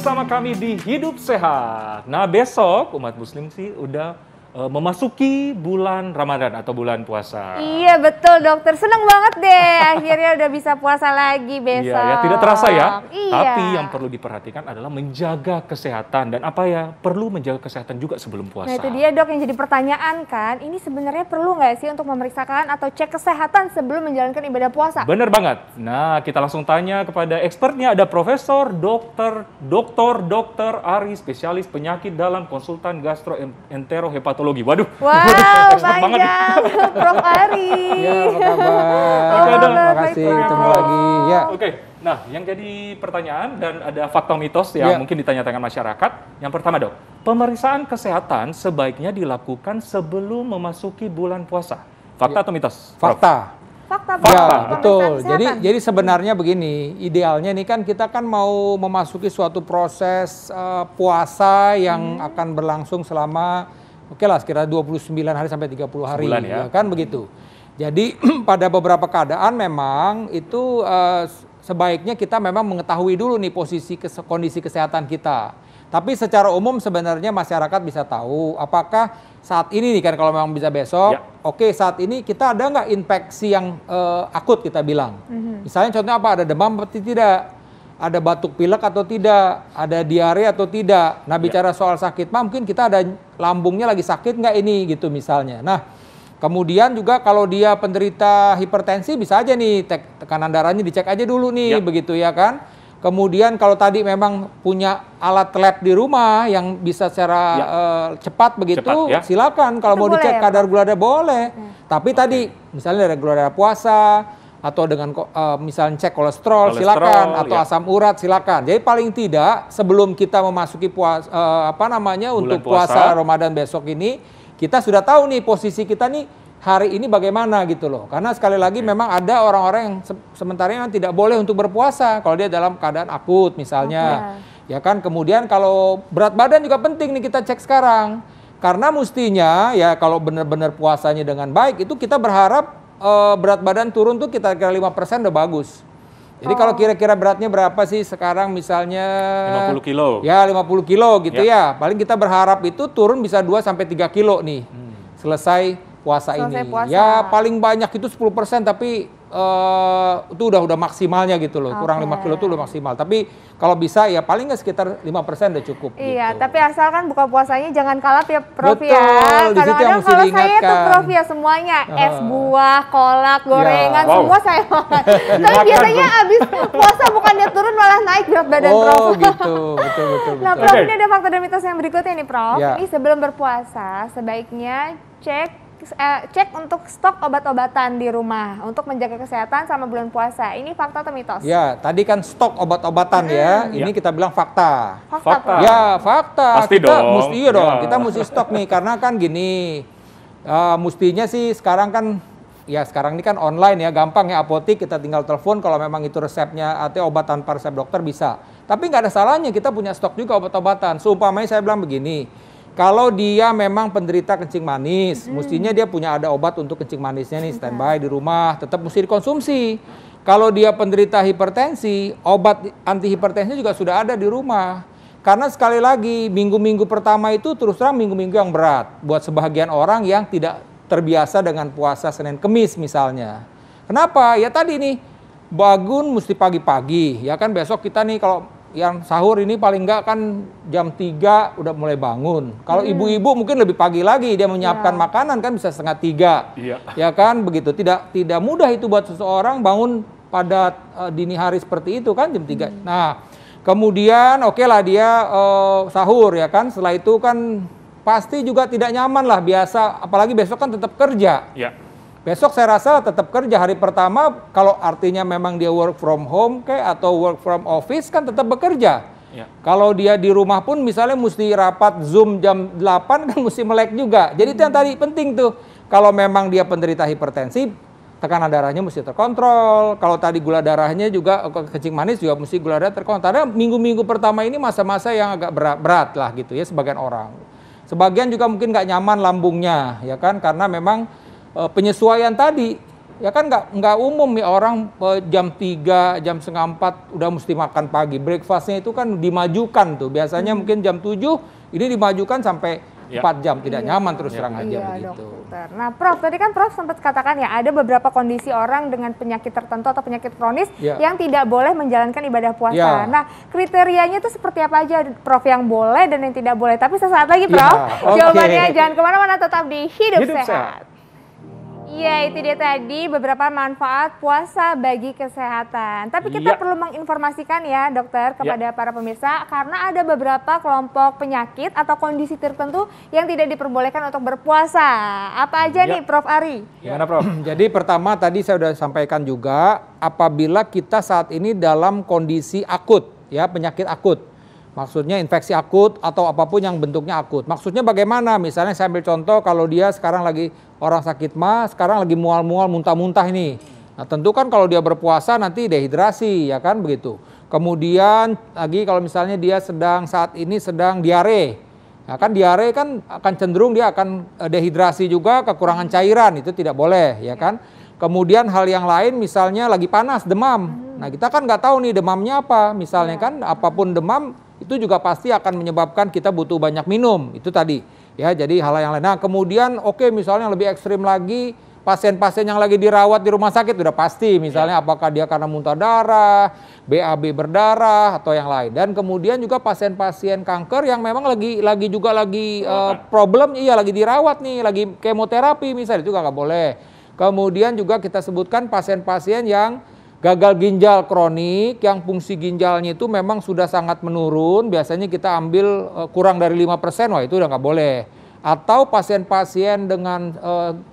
bersama kami di Hidup Sehat. Nah, besok umat muslim sih udah memasuki bulan Ramadan atau bulan puasa. Iya betul dokter, seneng banget deh akhirnya udah bisa puasa lagi besok. Iya, ya tidak terasa ya. Iya. Tapi yang perlu diperhatikan adalah menjaga kesehatan dan apa ya, perlu menjaga kesehatan juga sebelum puasa. Nah itu dia dok yang jadi pertanyaan kan, ini sebenarnya perlu nggak sih untuk memeriksakan atau cek kesehatan sebelum menjalankan ibadah puasa? Bener banget. Nah kita langsung tanya kepada expertnya, ada Profesor Dr. Ari, spesialis penyakit dalam konsultan gastroenterohepatologi. Waduh, wow, panjang, Prof. Ari. Ya, apa kabar? Oke, Terima kasih, ketemu lagi. Ya. Oke, nah yang jadi pertanyaan dan ada fakta mitos yang mungkin ditanyakan masyarakat. Yang pertama dok, pemeriksaan kesehatan sebaiknya dilakukan sebelum memasuki bulan puasa. Fakta atau mitos? Fakta. Fakta. Ya, betul. Jadi sebenarnya begini, idealnya nih kan kita kan mau memasuki suatu proses puasa yang akan berlangsung selama oke lah, sekira 29 hari sampai 30 hari, sebulan, ya kan begitu. Jadi pada beberapa keadaan memang itu sebaiknya kita memang mengetahui dulu nih kondisi kesehatan kita. Tapi secara umum sebenarnya masyarakat bisa tahu apakah saat ini nih kan kalau memang bisa besok, oke saat ini kita ada nggak infeksi yang akut kita bilang. Misalnya contohnya apa, ada demam atau tidak? Ada batuk pilek atau tidak, ada diare atau tidak. Nah bicara soal sakit mah mungkin kita ada lambungnya lagi sakit nggak ini gitu misalnya. Nah kemudian juga kalau dia penderita hipertensi bisa aja nih tekanan darahnya dicek aja dulu nih begitu ya kan. Kemudian kalau tadi memang punya alat lab di rumah yang bisa secara cepat begitu, silakan kalau mau dicek kadar gula darah boleh. Tapi tadi misalnya ada gula darah puasa, atau dengan misalnya cek kolesterol silakan, atau asam urat silakan. Jadi paling tidak sebelum kita memasuki untuk puasa Ramadan besok ini, kita sudah tahu nih posisi kita nih hari ini bagaimana gitu loh. Karena sekali lagi memang ada orang-orang yang sementara yang tidak boleh untuk berpuasa kalau dia dalam keadaan akut misalnya. Ya kan, kemudian kalau berat badan juga penting nih kita cek sekarang. Karena mestinya ya kalau benar-benar puasanya dengan baik itu kita berharap berat badan turun tuh kita kira 5% udah bagus. Jadi kalau kira-kira beratnya berapa sih sekarang misalnya 50 kilo. Ya 50 kilo gitu ya. Paling kita berharap itu turun bisa 2-3 kilo nih. Selesai puasa ini. Ya paling banyak itu 10%, tapi itu udah maksimalnya gitu loh. Kurang 5 kilo itu udah maksimal. Tapi kalau bisa ya paling nggak sekitar 5% udah cukup. Iya, gitu. tapi asalkan buka puasanya jangan kalap ya Prof. Betul, ya. Kadang-kadang kalau saya tuh Prof ya semuanya es buah, kolak, gorengan, semua saya makan. Tapi biasanya abis puasa bukannya turun malah naik berat badan Prof. Oh gitu, betul. Nah Prof, ini ada fakta dan mitos yang berikutnya nih Prof. Ya. Ini sebelum berpuasa sebaiknya cek untuk stok obat-obatan di rumah untuk menjaga kesehatan selama bulan puasa. Ini fakta atau mitos? Ya, tadi kan stok obat-obatan ya. Ini kita bilang fakta. Fakta. Ya, fakta. Pasti kita dong. Mesti kita mesti stok nih karena kan gini. Mestinya sih sekarang kan sekarang ini kan online ya, gampang ya, apotik kita tinggal telepon kalau memang itu resepnya atau obat tanpa resep dokter bisa. Tapi nggak ada salahnya kita punya stok juga obat-obatan. Seumpamanya saya bilang begini. Kalau dia memang penderita kencing manis, mestinya dia punya ada obat untuk kencing manisnya nih, standby di rumah, tetap mesti dikonsumsi. Kalau dia penderita hipertensi, obat anti hipertensi juga sudah ada di rumah. Karena sekali lagi, minggu-minggu pertama itu terus terang minggu-minggu yang berat. Buat sebagian orang yang tidak terbiasa dengan puasa Senin Kemis misalnya. Kenapa? Ya tadi nih, bangun mesti pagi-pagi. Ya kan besok kita nih kalau yang sahur ini paling enggak kan jam 3 udah mulai bangun. Kalau ibu-ibu mungkin lebih pagi lagi dia menyiapkan makanan kan bisa 2:30. Ya kan begitu. Tidak mudah itu buat seseorang bangun pada dini hari seperti itu kan jam 3. Nah, kemudian oke lah dia sahur ya kan. Setelah itu kan pasti juga tidak nyaman lah biasa, apalagi besok kan tetap kerja. Besok saya rasa tetap kerja hari pertama, kalau artinya memang dia work from home atau work from office kan tetap bekerja. Kalau dia di rumah pun misalnya mesti rapat Zoom jam 8 kan mesti melek juga. Jadi itu yang tadi penting tuh. Kalau memang dia penderita hipertensi, tekanan darahnya mesti terkontrol. Kalau tadi gula darahnya juga kencing manis juga mesti gula darah terkontrol. Karena minggu-minggu pertama ini masa-masa yang agak berat lah gitu ya sebagian orang. Sebagian juga mungkin nggak nyaman lambungnya ya kan karena memang penyesuaian tadi Ya kan nggak umum ya orang jam 3, jam setengah 4 udah mesti makan pagi. Breakfastnya itu kan dimajukan tuh. Biasanya mungkin jam 7, ini dimajukan sampai 4 jam. Tidak nyaman terus terang aja begitu. Dokter. Nah Prof, tadi kan Prof sempat katakan ya ada beberapa kondisi orang dengan penyakit tertentu atau penyakit kronis yang tidak boleh menjalankan ibadah puasa. Nah kriterianya itu seperti apa aja Prof yang boleh dan yang tidak boleh? Tapi sesaat lagi Prof, jawabannya jangan kemana-mana, tetap di Hidup Sehat. Iya, itu dia tadi beberapa manfaat puasa bagi kesehatan. Tapi kita perlu menginformasikan ya dokter kepada para pemirsa, karena ada beberapa kelompok penyakit atau kondisi tertentu yang tidak diperbolehkan untuk berpuasa. Apa aja nih Prof Ari? Gimana Prof? Jadi pertama tadi saya sudah sampaikan juga, apabila kita saat ini dalam kondisi akut, ya penyakit akut. Maksudnya infeksi akut atau apapun yang bentuknya akut. Maksudnya bagaimana? Misalnya saya ambil contoh kalau dia sekarang lagi orang sakit mah, sekarang lagi mual-mual, muntah-muntah ini. Nah tentu kan kalau dia berpuasa nanti dehidrasi, ya kan begitu. Kemudian lagi kalau misalnya dia saat ini sedang diare. Nah kan diare kan akan cenderung dia akan dehidrasi juga, kekurangan cairan, itu tidak boleh, ya kan. Kemudian hal yang lain misalnya lagi panas, demam. Nah kita kan nggak tahu nih demamnya apa. Misalnya kan apapun demam, itu juga pasti akan menyebabkan kita butuh banyak minum, itu tadi ya. Jadi hal yang lain. Nah kemudian misalnya lebih ekstrim lagi, pasien-pasien yang lagi dirawat di rumah sakit udah pasti misalnya apakah dia karena muntah darah, BAB berdarah atau yang lain. Dan kemudian juga pasien-pasien kanker yang memang lagi problem, lagi dirawat nih, lagi kemoterapi misalnya, itu juga nggak boleh. Kemudian juga kita sebutkan pasien-pasien yang gagal ginjal kronik, yang fungsi ginjalnya itu memang sudah sangat menurun, biasanya kita ambil kurang dari 5%, wah itu udah nggak boleh. Atau pasien-pasien dengan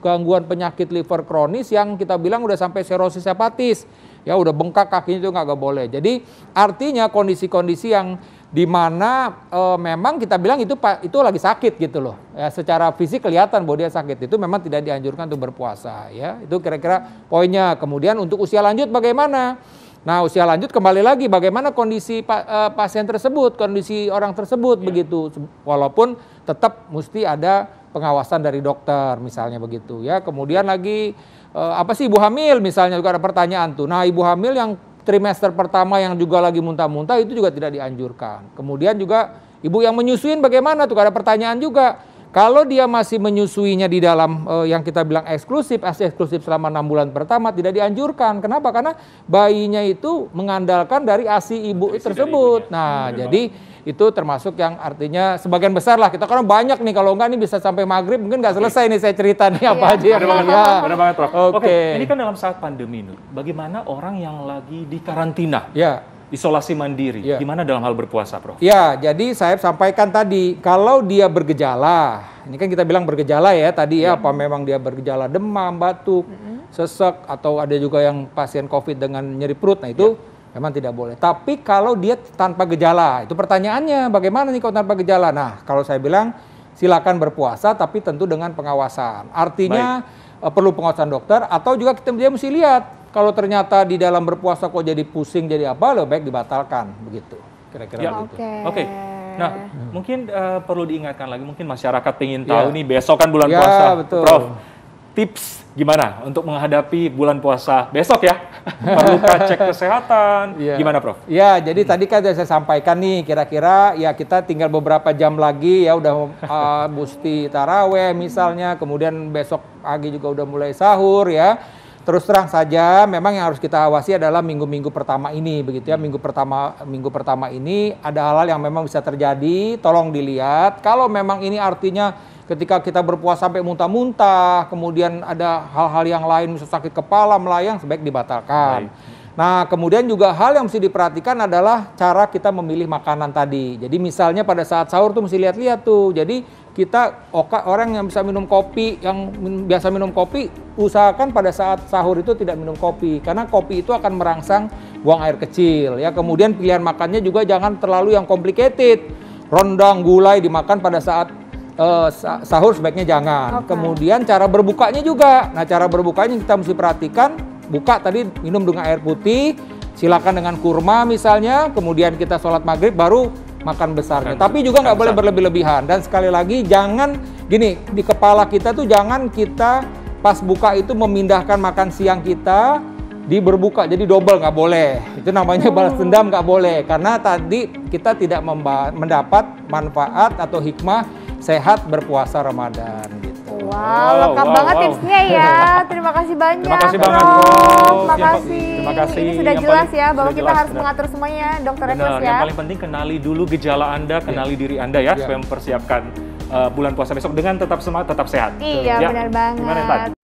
gangguan penyakit liver kronis yang kita bilang udah sampai serosis hepatis, ya udah bengkak kakinya, itu nggak boleh. Jadi artinya kondisi-kondisi yang dimana memang kita bilang itu lagi sakit gitu loh, ya secara fisik kelihatan bahwa dia sakit, itu memang tidak dianjurkan untuk berpuasa, ya itu kira-kira poinnya. Kemudian untuk usia lanjut bagaimana? Nah usia lanjut kembali lagi bagaimana kondisi pasien tersebut, kondisi orang tersebut begitu, walaupun tetap mesti ada pengawasan dari dokter misalnya begitu ya. Kemudian lagi apa sih ibu hamil misalnya, juga ada pertanyaan tuh. Nah ibu hamil yang trimester pertama yang juga lagi muntah-muntah itu juga tidak dianjurkan. Kemudian juga ibu yang menyusuin bagaimana tuh, ada pertanyaan juga. Kalau dia masih menyusuinya di dalam yang kita bilang eksklusif selama 6 bulan pertama tidak dianjurkan. Kenapa? Karena bayinya itu mengandalkan dari ASI ibu tersebut. Nah, jadi itu termasuk yang artinya sebagian besar lah kita, karena banyak nih, kalau enggak nih bisa sampai maghrib mungkin nggak selesai nih saya cerita nih apa aja yang benar banget Prof. Oke, ini kan dalam saat pandemi nih, bagaimana orang yang lagi di karantina, isolasi mandiri, gimana dalam hal berpuasa Prof? Ya, jadi saya sampaikan tadi, kalau dia bergejala, ini kan kita bilang bergejala ya tadi ya, apa memang dia bergejala demam, batuk, sesek, atau ada juga yang pasien COVID dengan nyeri perut, nah itu memang tidak boleh. Tapi kalau dia tanpa gejala, itu pertanyaannya bagaimana nih kalau tanpa gejala? Nah, kalau saya bilang silakan berpuasa tapi tentu dengan pengawasan. Artinya perlu pengawasan dokter, atau juga dia mesti lihat kalau ternyata di dalam berpuasa kok jadi pusing, jadi apa, lebih baik dibatalkan begitu. Kira-kira begitu. Oke. Nah, mungkin perlu diingatkan lagi, mungkin masyarakat pengen tahu nih besok kan bulan puasa. Betul. Prof, tips gimana untuk menghadapi bulan puasa besok ya? Perlukah cek kesehatan? Gimana Prof? Ya, jadi tadi kan saya sampaikan nih, kira-kira ya kita tinggal beberapa jam lagi ya udah mesti taraweh misalnya, kemudian besok pagi juga udah mulai sahur ya. Terus terang saja, memang yang harus kita awasi adalah minggu-minggu pertama ini, begitu ya. Minggu pertama ini ada hal-hal yang memang bisa terjadi, tolong dilihat. Kalau memang ini artinya ketika kita berpuasa sampai muntah-muntah, kemudian ada hal-hal yang lain, misalnya sakit kepala, melayang, sebaik dibatalkan. Nah, kemudian juga hal yang mesti diperhatikan adalah cara kita memilih makanan tadi. Jadi misalnya pada saat sahur tuh mesti lihat-lihat tuh. Jadi kita orang yang bisa minum kopi, yang biasa minum kopi, usahakan pada saat sahur itu tidak minum kopi, karena kopi itu akan merangsang buang air kecil ya. Kemudian pilihan makannya juga jangan terlalu yang complicated, rendang, gulai dimakan pada saat sahur sebaiknya jangan. Kemudian cara berbukanya juga, nah cara berbukanya kita mesti perhatikan, buka tadi minum dengan air putih, silakan dengan kurma misalnya, kemudian kita sholat maghrib baru makan besarnya. Tapi juga nggak boleh berlebih-lebihan. Dan sekali lagi jangan gini, di kepala kita tuh jangan kita pas buka itu memindahkan makan siang kita di berbuka, jadi double nggak boleh. Itu namanya balas dendam, nggak boleh. Karena tadi kita tidak mendapat manfaat atau hikmah sehat berpuasa Ramadan gitu. Wow, lengkap banget tipsnya ya. Terima kasih banyak. Terima kasih banget, Prof. Prof. Terima kasih. Terima kasih. Ini sudah Yang jelas paling- ya bahwa sudah kita jelas, harus benar. mengatur semuanya, Dokter Benar, Ernest ya. yang paling penting kenali dulu gejala Anda, kenali diri Anda ya, supaya mempersiapkan bulan puasa besok dengan tetap semangat, tetap sehat. Iya, Ya. benar Gimana, Intan? banget.